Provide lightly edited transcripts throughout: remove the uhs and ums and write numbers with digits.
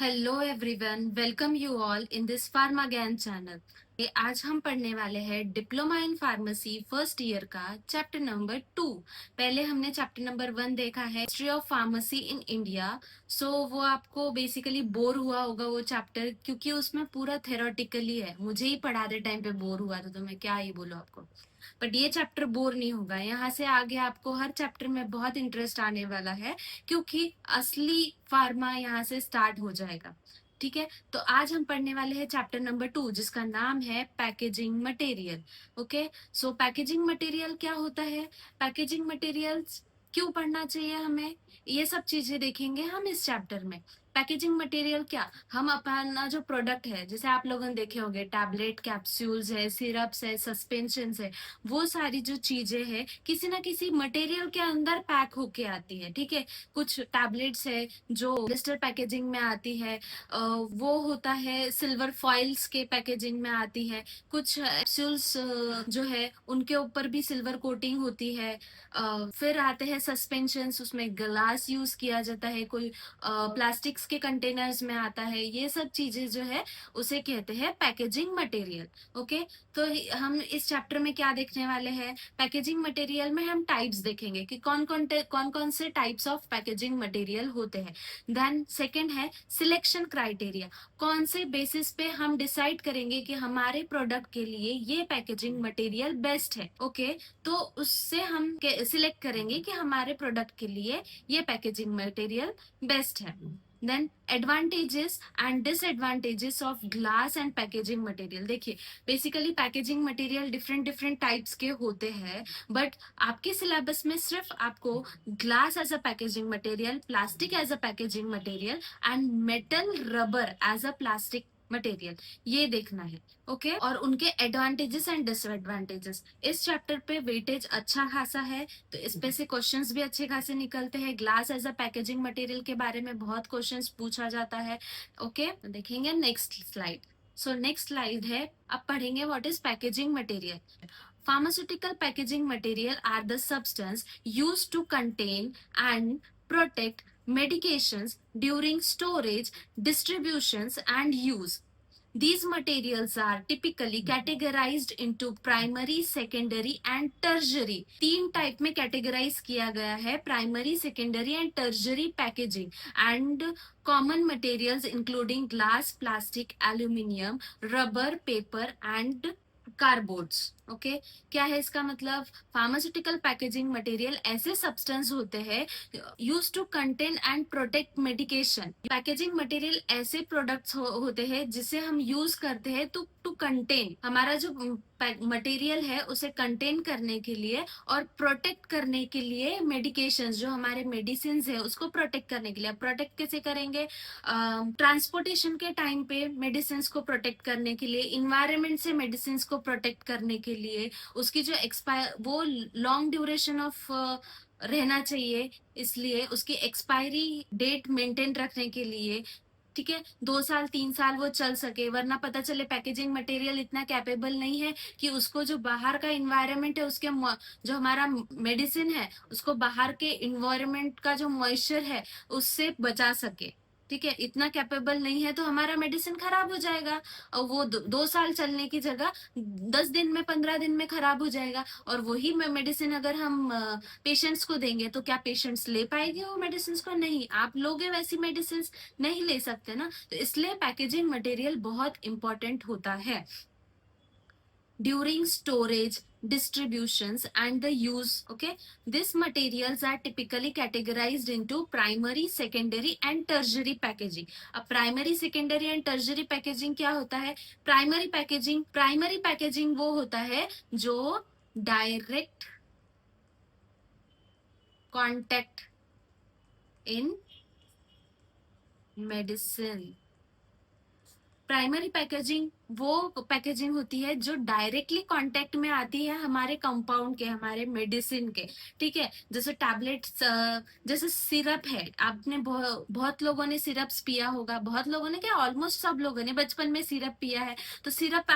Hello everyone, welcome you all in this pharma ज्ञान channel. ये आज हम पढ़ने वाले हैं diploma in pharmacy first year का चैप्टर नंबर 2। पहले हमने चैप्टर नंबर 1 देखा है, history of pharmacy in India. So वो आपको बेसिकली बोर हुआ होगा वो चैप्टर, क्योंकि उसमें पूरा थेरोटिकली है। मुझे ही पढ़ाते टाइम पे बोर हुआ था, तो मैं क्या ही बोलूं आपको। बट ये चैप्टर बोर नहीं होगा, यहाँ से आगे आपको हर चैप्टर में बहुत इंटरेस्ट आने वाला है, क्योंकि असली फार्मा यहाँ से स्टार्ट हो जाएगा। ठीक है, तो आज हम पढ़ने वाले हैं चैप्टर नंबर 2, जिसका नाम है पैकेजिंग मटेरियल। ओके, सो पैकेजिंग मटेरियल क्या होता है, पैकेजिंग मटेरियल्स क्यों पढ़ना चाहिए हमें, ये सब चीजें देखेंगे हम इस चैप्टर में। पैकेजिंग मटेरियल क्या, हम अपना जो प्रोडक्ट है, जैसे आप लोगों ने देखे होंगे टैबलेट, कैप्सूल्स है, सिरप्स है, सस्पेंशन है, वो सारी जो चीजें हैं किसी ना किसी मटेरियल के अंदर पैक होके आती है। ठीक है, कुछ टैबलेट्स है जो ब्लिस्टर पैकेजिंग में आती है, वो होता है सिल्वर फॉइल्स के पैकेजिंग में आती है। कुछ कैप्सूल्स जो है उनके ऊपर भी सिल्वर कोटिंग होती है। फिर आते हैं सस्पेंशंस, उसमें ग्लास यूज किया जाता है, कोई प्लास्टिक्स के कंटेनर्स में आता है। ये सब चीजें जो है उसे कहते हैं पैकेजिंग मटेरियल। ओके, तो हम इस चैप्टर में क्या देखने वाले हैं, पैकेजिंग मटेरियल में हम टाइप्स देखेंगे कि कौन कौन से टाइप्स ऑफ पैकेजिंग मटेरियल होते हैं। देन सेकंड है सिलेक्शन क्राइटेरिया, कौन से बेसिस पे हम डिसाइड करेंगे कि हमारे प्रोडक्ट के लिए ये पैकेजिंग मटेरियल बेस्ट है। ओके, तो उससे हम सिलेक्ट करेंगे कि हमारे प्रोडक्ट के लिए ये पैकेजिंग मटेरियल बेस्ट है। Then advantages and disadvantages of glass and packaging material. देखिए, basically packaging material different different types के होते हैं, बट आपके सिलेबस में सिर्फ आपको glass as a packaging material, plastic as a packaging material and metal rubber as a plastic material, ये देखना है। ओके, और उनके एडवांटेजेस एंड डिसएडवांटेजेस, इस चैप्टर पे वेटेज अच्छा खासा है, तो इस पे से क्वेश्चंस भी अच्छे खासे निकलते हैं। Glass as a packaging material के बारे में बहुत क्वेश्चंस पूछा जाता है। ओके, देखेंगे next slide. So next slide है, अब पढ़ेंगे what is packaging material. Pharmaceutical packaging material are the substance used to contain and protect medications during storage, distributions, and use. These materials are typically categorized into primary, secondary and tertiary. तीन type में categorize किया गया है, primary, secondary and tertiary packaging. And common materials including glass, plastic, aluminium, rubber, paper and cardboards. Okay, क्या है इसका मतलब, pharmaceutical packaging material ऐसे सब्सटेंस होते हैं use to contain and protect medication. Packaging material ऐसे प्रोडक्ट्स होते हैं जिसे हम यूज करते हैं टू कंटेन, हमारा जो मटेरियल है उसे कंटेन करने के लिए और प्रोटेक्ट करने के लिए मेडिकेशन, जो हमारे मेडिसिन है उसको प्रोटेक्ट करने के लिए। प्रोटेक्ट कैसे करेंगे, ट्रांसपोर्टेशन के टाइम पे मेडिसिन को प्रोटेक्ट करने के लिए, इन्वायरमेंट से मेडिसिन को प्रोटेक्ट करने के लिए, उसकी जो एक्सपायर वो लॉन्ग ड्यूरेशन ऑफ रहना चाहिए, इसलिए उसकी एक्सपायरी डेट मेंटेन रखने के लिए। ठीक है, 2 साल 3 साल वो चल सके, वरना पता चले पैकेजिंग मटेरियल इतना कैपेबल नहीं है कि उसको जो बाहर का इन्वायरमेंट है, उसके जो हमारा मेडिसिन है उसको बाहर के इन्वायरमेंट का जो मॉइस्चर है उससे बचा सके। ठीक है, इतना कैपेबल नहीं है तो हमारा मेडिसिन खराब हो जाएगा, और वो 2 साल चलने की जगह 10 दिन में, 15 दिन में खराब हो जाएगा। और वही मेडिसिन अगर हम पेशेंट्स को देंगे तो क्या पेशेंट्स ले पाएंगे वो मेडिसिन को? नहीं, आप लोगे वैसी मेडिसिन नहीं ले सकते ना, तो इसलिए पैकेजिंग मटेरियल बहुत इंपॉर्टेंट होता है during storage, distributions and the use. Okay, these materials are typically categorized into primary, secondary and tertiary packaging. अब primary, secondary and tertiary packaging क्या होता है? primary packaging वो होता है जो direct contact in medicine। Primary packaging वो packaging होती है जो डायरेक्टली कांटेक्ट में आती है हमारे कंपाउंड के, हमारे मेडिसिन के। ठीक है, जैसे टैबलेट्स, जैसे सिरप है, आपने बहुत लोगों ने सिरप्स पिया होगा, बहुत लोगों ने क्या, ऑलमोस्ट सब लोगों ने बचपन में सिरप पिया है। तो सिरप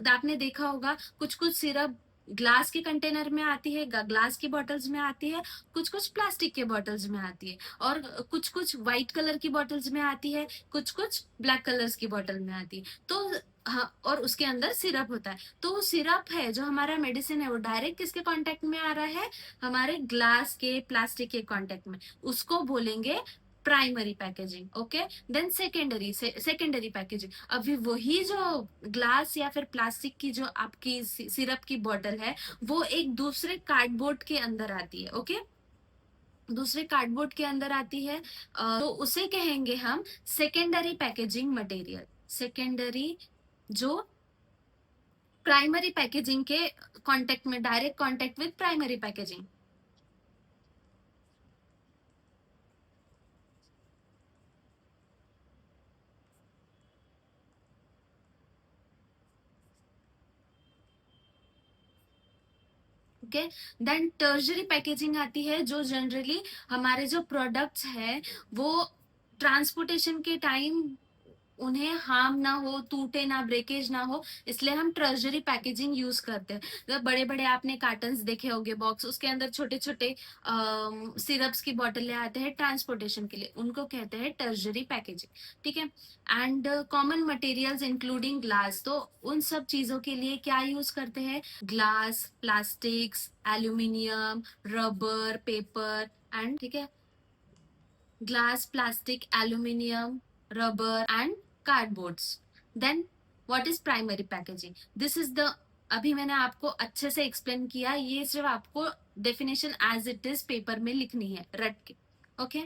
आपने देखा होगा, कुछ कुछ सिरप ग्लास के कंटेनर में आती है, ग्लास की बॉटल्स में आती है, कुछ कुछ प्लास्टिक के बॉटल्स में आती है, और कुछ कुछ व्हाइट कलर की बॉटल्स में आती है, कुछ कुछ ब्लैक कलर्स की बॉटल में आती है। तो हाँ, और उसके अंदर सिरप होता है। तो वो सिरप है जो हमारा मेडिसिन है, वो डायरेक्ट किसके कांटेक्ट में आ रहा है, हमारे ग्लास के, प्लास्टिक के कांटेक्ट में, उसको बोलेंगे primary packaging. Okay, then secondary packaging. अभी वही जो ग्लास या फिर प्लास्टिक की जो आपकी सिरप की बोतल है, वो एक दूसरे कार्डबोर्ड के अंदर आती है। ओके, दूसरे कार्डबोर्ड के अंदर आती है, तो उसे कहेंगे हम सेकेंडरी पैकेजिंग मटेरियल। सेकेंडरी जो प्राइमरी पैकेजिंग के कांटेक्ट में, direct contact with primary packaging. Okay, then tertiary packaging आती है, जो जनरली हमारे जो प्रोडक्ट्स है वो ट्रांसपोर्टेशन के टाइम उन्हें हार्म ना हो, टूटे ना, ब्रेकेज ना हो, इसलिए हम ट्रेजरी पैकेजिंग यूज करते हैं। तो बड़े बड़े आपने कार्टन्स देखे होंगे, बॉक्स, उसके अंदर छोटे छोटे सिरप्स की बोतलें आते हैं ट्रांसपोर्टेशन के लिए, उनको कहते हैं टर्जरी पैकेजिंग। ठीक है, and common materials including glass, तो उन सब चीजों के लिए क्या यूज करते हैं, glass, plastics, aluminium, rubber, paper and, ठीक है, glass, plastic, aluminium, rubber and cardboards. Then what is primary packaging? This is the, अभी मैंने आपको अच्छे से एक्सप्लेन किया, ये सिर्फ आपको definition as it is paper में लिखनी है रट के। ओके,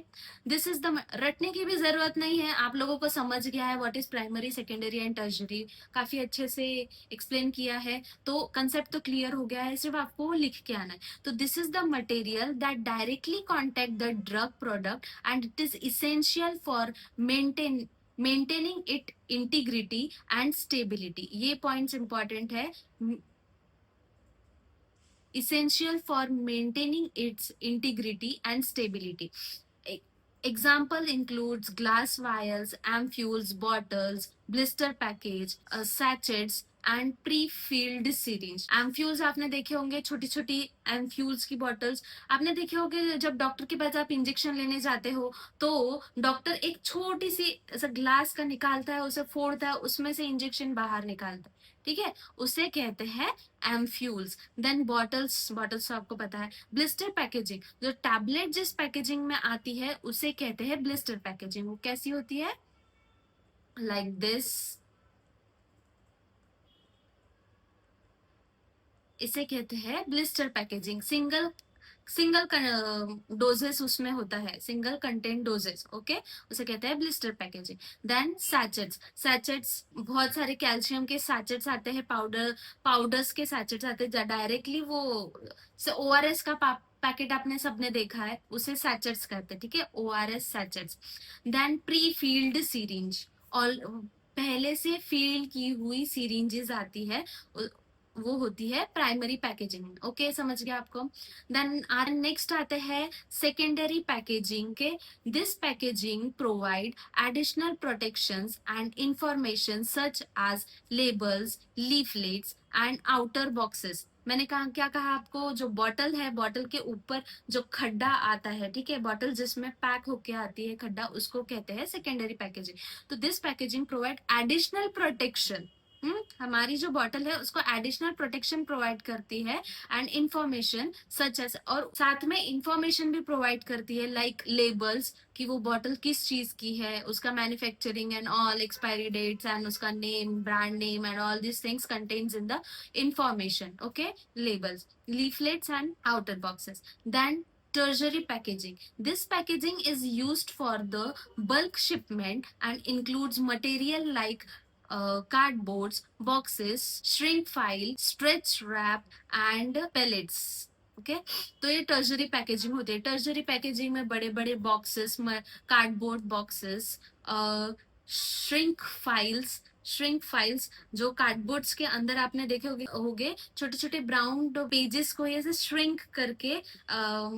दिस इज द, रटने की भी जरूरत नहीं है, आप लोगों को समझ गया है what is primary, secondary and tertiary, काफी अच्छे से एक्सप्लेन किया है, तो कंसेप्ट तो क्लियर हो गया है, सिर्फ आपको लिख के आना है। तो this is the material that directly contact the drug product and it is essential for maintaining it integrity and stability. ये पॉइंट्स इंपॉर्टेंट है, essential for maintaining its integrity and stability. Example includes glass vials, ampoules, bottles, blister package, sachets and pre filled syringe. Ampoules आपने देखे होंगे, छोटी छोटी एम्फ्यूल्स की bottles आपने देखे होंगे, जब डॉक्टर के पास आप इंजेक्शन लेने जाते हो तो डॉक्टर एक छोटी सी ऐसा ग्लास का निकालता है, उसे फोड़ता है, उसमें से इंजेक्शन बाहर निकालता है। ठीक है, उसे कहते हैं एम्फ्यूल्स। देन बॉटल्स, बॉटल्स तो आपको पता है। ब्लिस्टर पैकेजिंग, जो टैबलेट जिस पैकेजिंग में आती है उसे कहते हैं ब्लिस्टर पैकेजिंग। वो कैसी होती है, लाइक दिस, इसे कहते हैं blister packaging. Single single doses उसमें होता है, सिंगल कंटेंट डोजेस। ओके, उसे कहते हैं blister packaging. Then sachets, sachets बहुत सारे कैल्शियम के सैचेट्स आते हैं, पाउडर्स के सैचेट्स आते हैं, डायरेक्टली वो ओआरएस का पैकेट आपने सबने देखा है, उसे सैचेट्स कहते हैं। ठीक है, ORS sachets. Then pre filled syringe, और पहले से फील की हुई सिरिंजेस आती है, वो होती है प्राइमरी पैकेजिंग। ओके, समझ गया आपको। देन आर नेक्स्ट आते हैं सेकेंडरी पैकेजिंग के। This packaging provide additional protections and information such as labels, leaflets and outer boxes. मैंने कहा, क्या कहा आपको, जो बॉटल है, बॉटल के ऊपर जो खड्डा आता है, ठीक है, बॉटल जिसमें पैक होके आती है खड्डा, उसको कहते हैं सेकेंडरी पैकेजिंग। तो this packaging provide additional protection, हमारी जो बॉटल है उसको एडिशनल प्रोटेक्शन प्रोवाइड करती है, एंड इंफॉर्मेशन सच एज, और साथ में इंफॉर्मेशन भी प्रोवाइड करती है, लाइक लेबल्स, कि वो बॉटल किस चीज की है, उसका manufacturing and all, expiry dates and उसका name, brand name and all this things contains in the information. Okay, labels, leaflets and outer boxes. Then tertiary packaging. This packaging is used for the bulk shipment and includes material like cardboards, boxes, shrink file, stretch wrap and pellets. Okay, तो ये टर्जरी packaging होती है। टर्जरी packaging में बड़े बड़े boxes, cardboard boxes, shrink files shrink files, जो cardboards के अंदर आपने देखे होगे छोटे छोटे ब्राउन पेजेस को ऐसे श्रिंक करके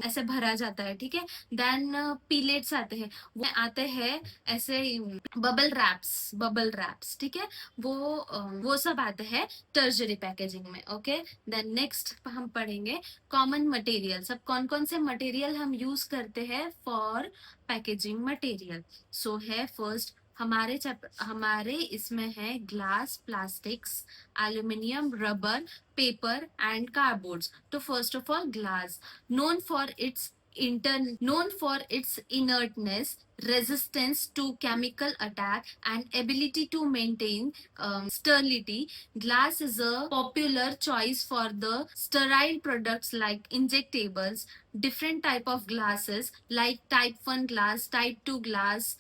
ऐसे भरा जाता है, ठीक है। देन पीलेट्स आते हैं, वो आते हैं ऐसे बबल रैप्स, ठीक है। वो सब आते हैं टर्जरी पैकेजिंग में, ओके। देन नेक्स्ट हम पढ़ेंगे कॉमन मटेरियल। सब कौन कौन से मटेरियल हम यूज करते हैं फॉर पैकेजिंग मटेरियल। सो है फर्स्ट हमारे इसमें है glass, plastics, aluminium, rubber, paper and cardboards. तो first of all glass, known for its known for its inertness, resistance to chemical attack, and ability to maintain sterility. Glass is a popular choice for the sterile products like injectables. Different type of glasses like type 1 glass, type 2 glass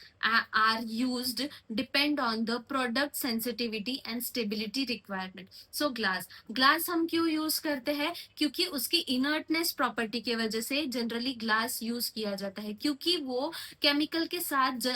are used depend on the product sensitivity and stability requirement. So glass हम क्यों use करते हैं? क्योंकि उसकी inertness property की वजह से generally glass use किया जाता है, क्योंकि वो केमिकल के साथ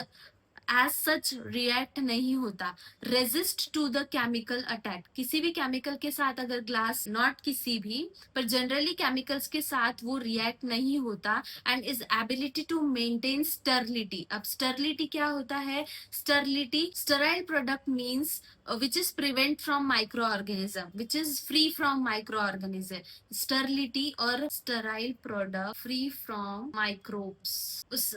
एज सच रिएक्ट नहीं होता। Resist to the chemical attack, किसी भी केमिकल के साथ अगर ग्लास, नॉट किसी भी पर जनरली केमिकल्स के साथ वो रिएक्ट नहीं होता, and is ability to maintain sterility. अब स्टर्लिटी क्या होता है? Sterility, sterile product means which is prevent from microorganism, which is free from microorganism. Sterility और sterile product free from microbes, उस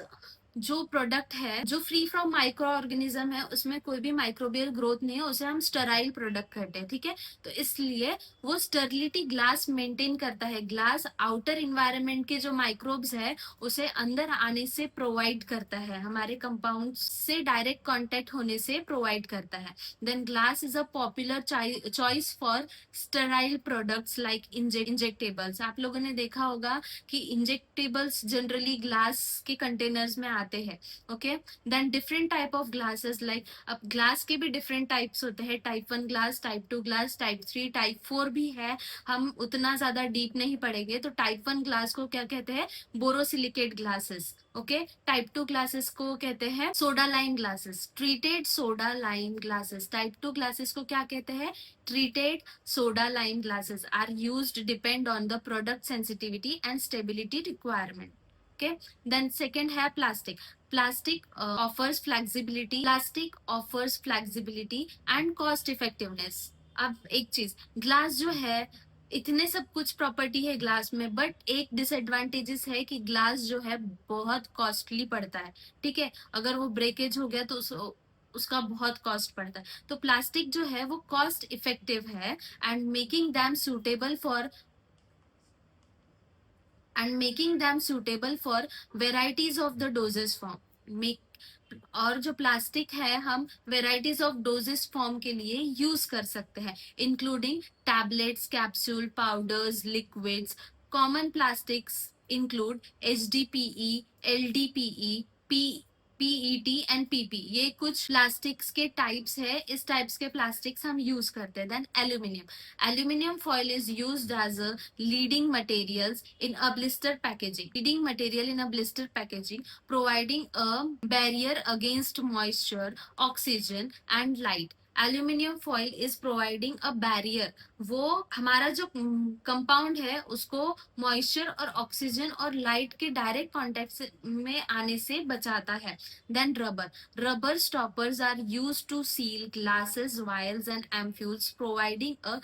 जो प्रोडक्ट है जो फ्री फ्रॉम माइक्रो ऑर्गेनिज्म है, उसमें कोई भी माइक्रोबियल ग्रोथ नहीं है, उसे हम स्टराइल प्रोडक्ट कहते हैं, ठीक है। तो इसलिए वो स्टर्लिटी ग्लास मेंटेन करता है। ग्लास आउटर इन्वायरमेंट के जो माइक्रोब्स है उसे अंदर आने से प्रोवाइड करता है, हमारे कंपाउंड से डायरेक्ट कॉन्टेक्ट होने से प्रोवाइड करता है। Then glass is a popular choice for sterile products like injectables. आप लोगों ने देखा होगा कि इंजेक्टेबल्स जनरली ग्लास के कंटेनर्स में आते हैं, okay. Then different type of glasses, like अब ग्लास के भी डिफरेंट टाइप्स होते हैं, type 1 glass, type 2 glass, type 3, type 4 भी है। हम उतना ज्यादा डीप नहीं पढ़ेंगे। तो टाइप 1 ग्लास को क्या कहते हैं? Borosilicate glasses, okay. Type 2 glasses को कहते हैं soda lime glasses, treated soda lime glasses. Type 2 glasses को क्या कहते हैं? treated soda lime glasses are used depend on the product sensitivity and stability requirement. Okay, then second है plastic. Plastic offers flexibility and cost effectiveness. अब एक चीज, glass जो है, इतने सब कुछ प्रॉपर्टी है ग्लास में, बट एक डिसएडवांटेजेस है कि ग्लास जो है बहुत कॉस्टली पड़ता है, ठीक है। अगर वो ब्रेकेज हो गया तो उसका बहुत कॉस्ट पड़ता है। तो प्लास्टिक जो है वो कॉस्ट इफेक्टिव है and making them suitable for varieties of the doses form. और जो प्लास्टिक है हम वेराइटीज ऑफ डोजेस फॉर्म के लिए यूज कर सकते हैं, including tablets, capsule, powders, liquids. Common plastics include HDPE, LDPE, PET and PP। ये कुछ प्लास्टिक्स के टाइप्स है, इस टाइप्स के प्लास्टिक्स हम यूज करते हैं। Then aluminium foil is used as a leading material in a blister packaging, providing a barrier against moisture, oxygen and light. Aluminium foil is providing a barrier, वो हमारा जो compound है उसको moisture और oxygen और light के direct contact में आने से बचाता है। Then rubber stoppers are use to seal glasses, vials and ampoules, providing a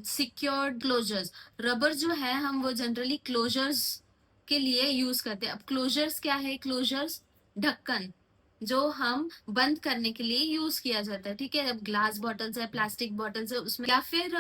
secured closures. Rubber जो है हम वो जनरली क्लोजर्स के लिए यूज करते हैं। अब क्लोजर्स क्या है? क्लोजर्स ढक्कन जो हम बंद करने के लिए यूज किया जाता है, ठीक है। अब ग्लास बॉटल्स है, प्लास्टिक बॉटल्स है उसमें, या फिर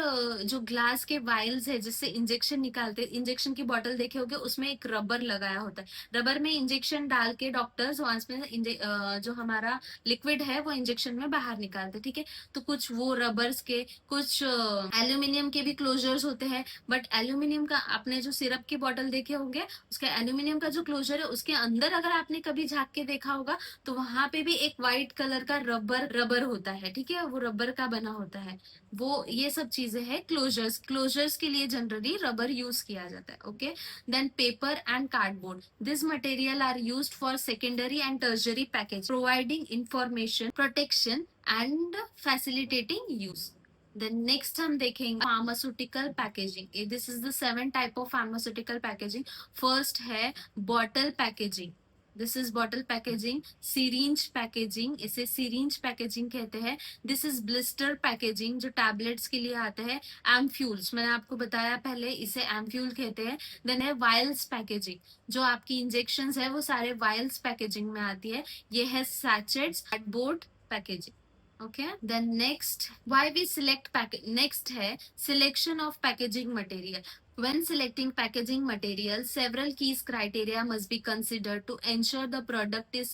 जो ग्लास के वाइल्स है जिससे इंजेक्शन निकालते हैं, इंजेक्शन की बॉटल देखे होगे उसमें एक रबर लगाया होता है, रबर में इंजेक्शन डाल के डॉक्टर्स वहां में जो हमारा लिक्विड है वो इंजेक्शन में बाहर निकालते, ठीक है। तो कुछ वो रबर्स के, कुछ एल्यूमिनियम के भी क्लोजर्स होते हैं। बट एल्यूमिनियम का आपने जो सिरप की बॉटल देखे होंगे, उसका एल्यूमिनियम का जो क्लोजर है उसके अंदर अगर आपने कभी झांक के देखा होगा तो वहां पे भी एक व्हाइट कलर का रबर रबर होता है, ठीक है, वो रबर का बना होता है। वो ये सब चीजें हैं क्लोजर्स। क्लोजर्स के लिए जनरली रबर यूज किया जाता है। Okay, then paper and cardboard, this material are used for secondary and tertiary package, providing information, protection and facilitating use. Then next हम देखेंगे pharmaceutical packaging. This is the 7 type of pharmaceutical packaging. First है bottle packaging, this is bottle packaging. Syringe packaging, इसे syringe packaging कहते हैं। This is blister packaging, जो tablets के लिए आता है। एम्फ्यूल्स, मैंने आपको बताया पहले, इसे एम्फ्यूल कहते हैं। देन है वायल्स पैकेजिंग, जो आपकी इंजेक्शन है वो सारे वायल्स पैकेजिंग में आती है। ये है sachets, cardboard packaging. Okay, then next why we select package, next है selection of packaging material. When selecting packaging material, several key criteria must be considered to ensure the product is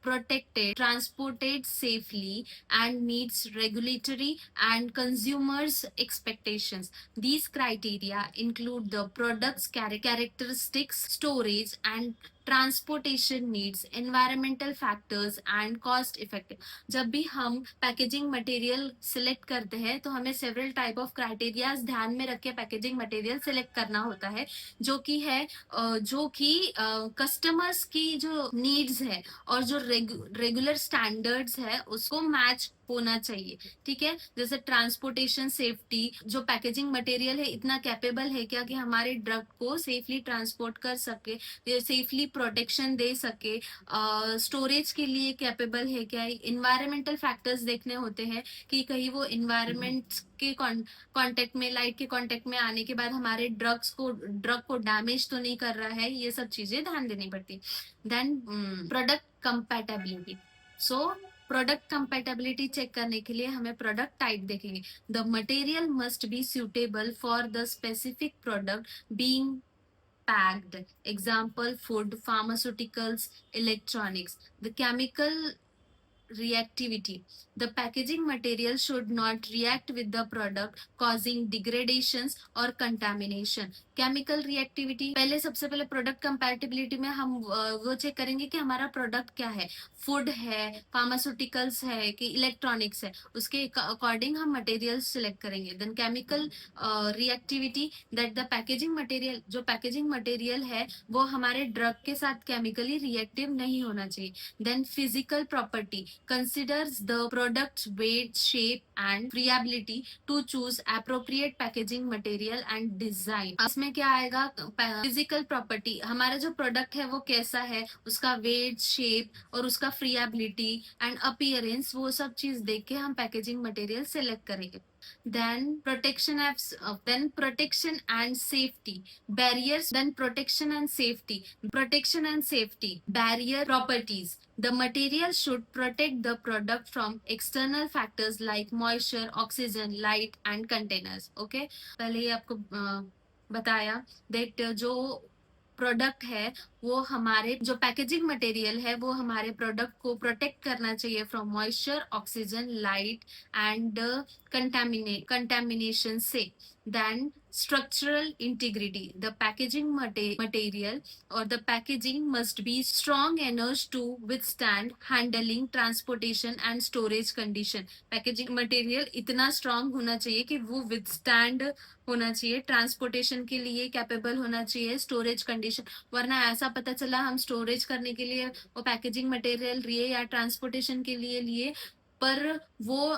protected, transported safely, and meets regulatory and consumers' expectations. These criteria include the product's characteristics, storage, and transportation needs, environmental factors and cost effective. जब भी हम packaging material select करते हैं तो हमें several type of criterias ध्यान में रख के पैकेजिंग मटेरियल सिलेक्ट करना होता है, जो कि कस्टमर्स की जो नीड्स है और जो रेगुलर स्टैंडर्ड्स है उसको मैच होना चाहिए। ठीक है, जैसे ट्रांसपोर्टेशन सेफ्टी, जो पैकेजिंग मटेरियल है इतना कैपेबल है क्या कि हमारे ड्रग को सेफली ट्रांसपोर्ट कर सके, सेफली प्रोटेक्शन दे सके। स्टोरेज के लिए कैपेबल है क्या। इन्वायरमेंटल फैक्टर्स देखने होते हैं कि कहीं वो इन्वायरमेंट के कांटेक्ट में, लाइट के कांटेक्ट में आने के बाद हमारे ड्रग को डैमेज तो नहीं कर रहा है। ये सब चीजें ध्यान देनी पड़ती। Then product compatibility. So product compatibility check करने के लिए हमें प्रोडक्ट टाइप देखेंगे। The material must be suitable for the specific product being packed. Example, food, pharmaceuticals, electronics. The chemical reactivity. The packaging material should not react with the product, causing degradations or contamination. Chemical reactivity, पहले सबसे पहले product compatibility में हम वो check करेंगे कि हमारा product क्या है, फूड है, फार्मास्यूटिकल्स है कि इलेक्ट्रॉनिक्स है, उसके अकॉर्डिंग हम मटेरियल सिलेक्ट करेंगे। Then chemical reactivity, that the packaging material, जो पैकेजिंग मटेरियल है वो हमारे ड्रग के साथ केमिकली रिएक्टिव नहीं होना चाहिए। Then physical property, considers the product's weight, shape and friability to choose appropriate packaging material and design. इसमें क्या आएगा, फिजिकल प्रॉपर्टी, हमारा जो प्रोडक्ट है वो कैसा है, उसका वेट, शेप और उसका फ्रीएबिलिटी एंड अपीयरेंस, वो सब चीज देख के हम पैकेजिंग मटेरियल सेलेक्ट करेंगे। Then protection and safety barriers. Then protection and safety barrier properties. The material should protect the product from external factors like moisture, oxygen, light and containers. Okay, पहले ही आपको बताया that जो product है वो हमारे, जो packaging material है वो हमारे प्रोडक्ट को प्रोटेक्ट करना चाहिए from moisture, oxygen, light and contamination से। Then structural integrity, the packaging material और the packaging must be strong एनर्ज to withstand handling, transportation and storage condition. Packaging material इतना स्ट्रॉन्ग होना चाहिए कि वो विथस्टैंड होना चाहिए, ट्रांसपोर्टेशन के लिए कैपेबल होना चाहिए, स्टोरेज कंडीशन, वरना ऐसा पता चला हम स्टोरेज करने के लिए वो पैकेजिंग मटेरियल लिए या ट्रांसपोर्टेशन के लिए लिए, पर वो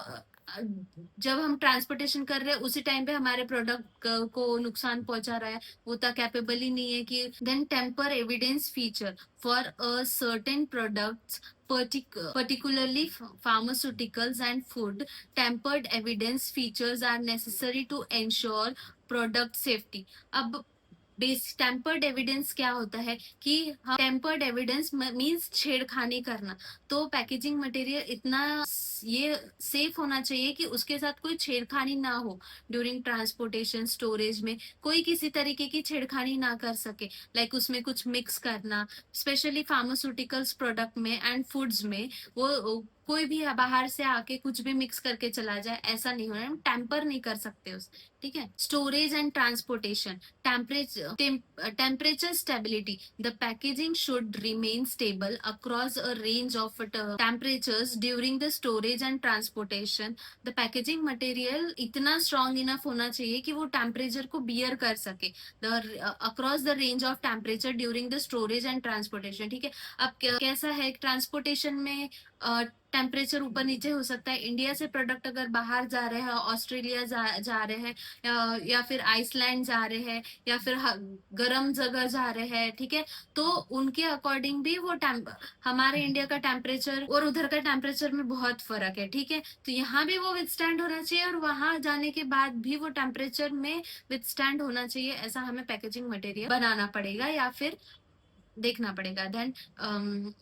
जब हम ट्रांसपोर्टेशन कर रहे हैं उसी टाइम पे हमारे प्रोडक्ट को नुकसान पहुंचा रहा है, वो तो कैपेबल ही नहीं है कि। Then tamper evidence feature for a certain products, particularly pharmaceuticals and food, tempered evidence features are necessary to ensure product safety. अब बेस टेम्पर्ड एविडेंस क्या होता है कि हम, टेम्पर्ड एविडेंस मींस छेड़खानी करना, तो पैकेजिंग मटेरियल इतना ये सेफ होना चाहिए कि उसके साथ कोई छेड़खानी ना हो ड्यूरिंग ट्रांसपोर्टेशन, स्टोरेज में कोई किसी तरीके की छेड़खानी ना कर सके, लाइक उसमें कुछ मिक्स करना, स्पेशली फार्मास्यूटिकल्स प्रोडक्ट में एंड फूड्स में वो कोई भी बाहर से आके कुछ भी मिक्स करके चला जाए, ऐसा नहीं होना है, हम टैंपर नहीं कर सकते उस, ठीक है। Storage and transportation, temperature stability, the packaging should remain stable across a range of temperatures during the storage and transportation. The packaging material इतना strong enough होना चाहिए कि वो temperature को bear कर सके, the across the range of temperature during the storage and transportation, ठीक है। अब कैसा है, ट्रांसपोर्टेशन में टेम्परेचर ऊपर नीचे हो सकता है। इंडिया से प्रोडक्ट अगर बाहर जा रहे हैं, ऑस्ट्रेलिया जा रहे हैं, या फिर आइसलैंड जा रहे हैं, या फिर गर्म जगह जा रहे हैं, ठीक है, तो उनके अकॉर्डिंग भी वो हमारे इंडिया का टेम्परेचर और उधर का टेम्परेचर में बहुत फर्क है, ठीक है। तो यहाँ भी वो विथस्टैंड होना चाहिए और वहां जाने के बाद भी वो टेम्परेचर में विथस्टैंड होना चाहिए, ऐसा हमें पैकेजिंग मटेरियल बनाना पड़ेगा या फिर देखना पड़ेगा। Then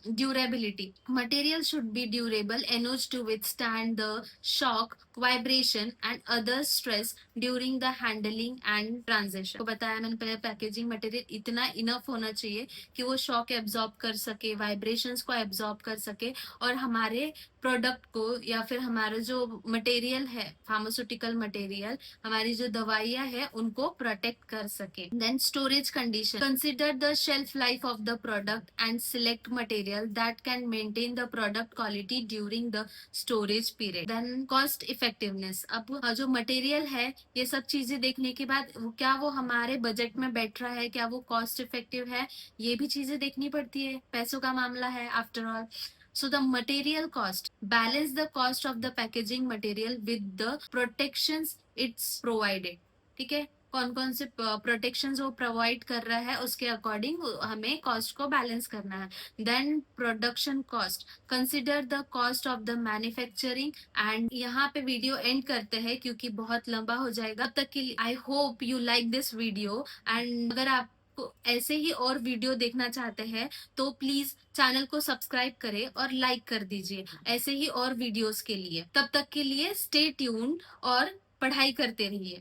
durability, material should be durable enough to withstand the shock, vibration and other stress during the handling and transition. तो बताया मैंने पहले, पैकेजिंग मटेरियल इतना इनफ होना चाहिए कि वो शॉक एब्जॉर्ब कर सके, वाइब्रेशंस को एब्जॉर्ब कर सके, और हमारे प्रोडक्ट को या फिर हमारा जो मटेरियल है, फार्मास्यूटिकल मटेरियल, हमारी जो दवाइयां है, उनको प्रोटेक्ट कर सके। Then storage condition, consider the shelf life of the product and select material that can maintain the product quality during the storage period. Then cost effectiveness, अब जो मटेरियल है, ये सब चीजें देखने के बाद क्या वो हमारे बजट में बैठ रहा है, क्या वो कॉस्ट इफेक्टिव है, ये भी चीजें देखनी पड़ती है, पैसों का मामला है after all. So the material cost, balance the cost of the packaging material with the protections it's provided, ठीक है। कौन कौन से प्रोटेक्शन वो प्रोवाइड कर रहा है, उसके अकॉर्डिंग हमें कॉस्ट को बैलेंस करना है। Then production cost, consider the cost of the manufacturing and, यहाँ पे वीडियो एंड करते हैं क्योंकि बहुत लंबा हो जाएगा। तब तक के लिए I hope you like this video, and अगर आप ऐसे ही और वीडियो देखना चाहते हैं तो प्लीज चैनल को सब्सक्राइब करें और लाइक कर दीजिए ऐसे ही और वीडियोस के लिए। तब तक के लिए स्टे ट्यून्ड और पढ़ाई करते रहिए।